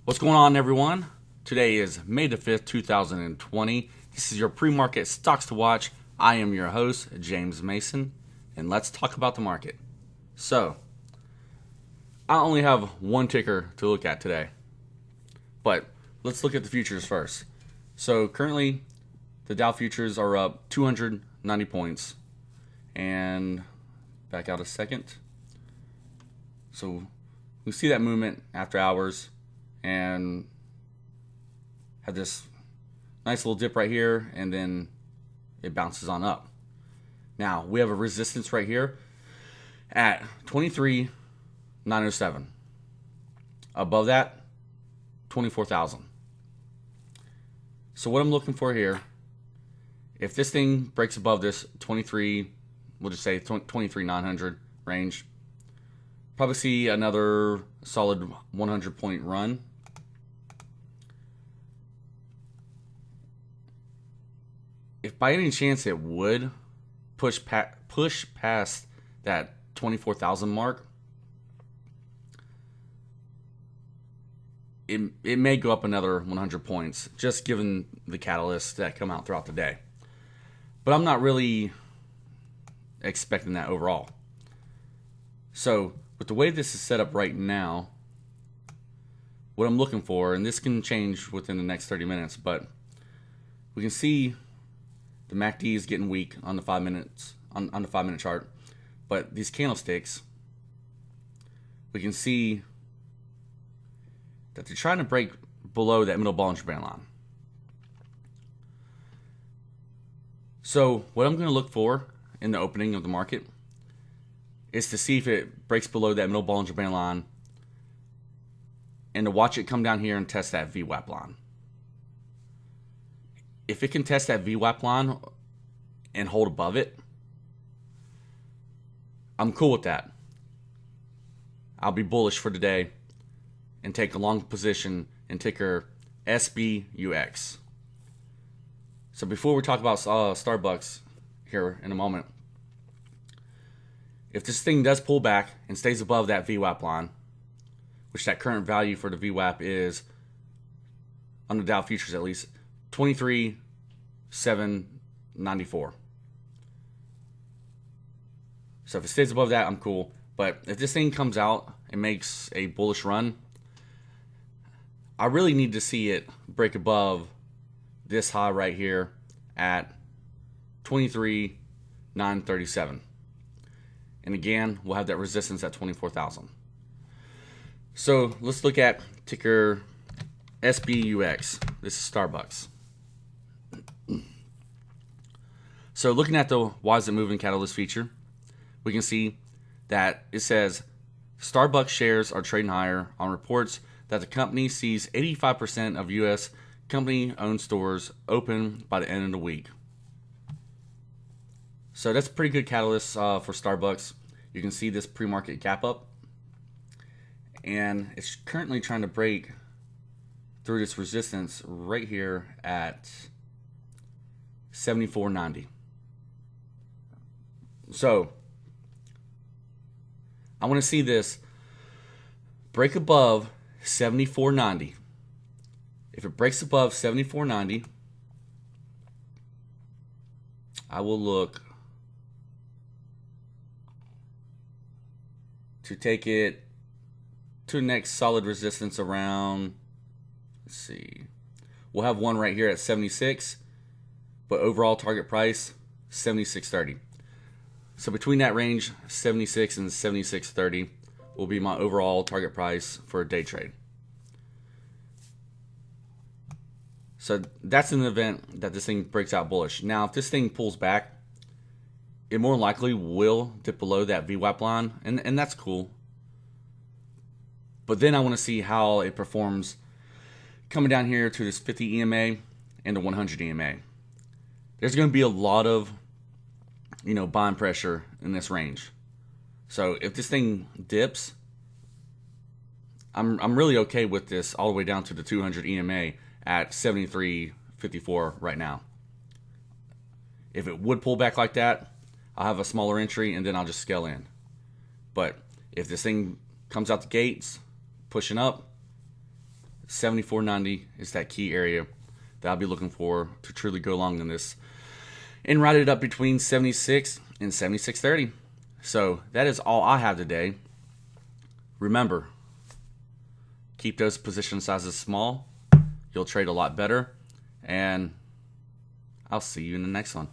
What's going on, everyone? Today is May the 5th, 2020. This is your pre-market stocks to watch. I am your host, James Mason, and let's talk about the market. So, I only have one ticker to look at today, but let's look at the futures first. So, currently, the Dow futures are up 290 points, and back out a second. So, we see that movement after hours. And had this nice little dip right here, and then it bounces on up. Now, we have a resistance right here at 23,907. Above that, 24,000. So what I'm looking for here, if this thing breaks above this 23, we'll just say 23,900 range, probably see another solid 100 point run. If by any chance it would push past that 24,000 mark, it may go up another 100 points, just given the catalysts that come out throughout the day. But I'm not really expecting that overall. So with the way this is set up right now, what I'm looking for, and this can change within the next 30 minutes, but we can see the MACD is getting weak on the 5 minutes on the 5-minute chart, but these candlesticks, we can see that they're trying to break below that middle Bollinger Band line. So what I'm going to look for in the opening of the market is to see if it breaks below that middle Bollinger Band line, and to watch it come down here and test that VWAP line. If it can test that VWAP line and hold above it, I'm cool with that. I'll be bullish for today and take a long position in ticker SBUX. So before we talk about Starbucks here in a moment, if this thing does pull back and stays above that VWAP line, which that current value for the VWAP is, on the Dow futures at least, 23,794. So if it stays above that, I'm cool. But if this thing comes out and makes a bullish run, I really need to see it break above this high right here at 23,937. And again, we'll have that resistance at 24,000. So let's look at ticker SBUX. This is Starbucks. So looking at the why is it moving catalyst feature, we can see that it says Starbucks shares are trading higher on reports that the company sees 85% of U.S. company-owned stores open by the end of the week. So that's a pretty good catalyst for Starbucks. You can see this pre-market gap up, and it's currently trying to break through this resistance right here at 74.90. So I want to see this break above 74.90. If it breaks above 74.90, I will look to take it to the next solid resistance around, let's see, we'll have one right here at 76, but overall target price 76.30. So between that range, 76 and 76.30 will be my overall target price for a day trade. So that's an event that this thing breaks out bullish. Now, if this thing pulls back, it more likely will dip below that VWAP line, and that's cool. But then I want to see how it performs coming down here to this 50 EMA and the 100 EMA. There's going to be a lot of, buying pressure in this range. So if this thing dips, I'm really okay with this all the way down to the 200 EMA at 73.54 right now. If it would pull back like that, I'll have a smaller entry and then I'll just scale in. But if this thing comes out the gates pushing up, 74.90 is that key area that I'll be looking for to truly go long in this, and ride it up between 76 and 76.30. So that is all I have today. Remember, keep those position sizes small. You'll trade a lot better, and I'll see you in the next one.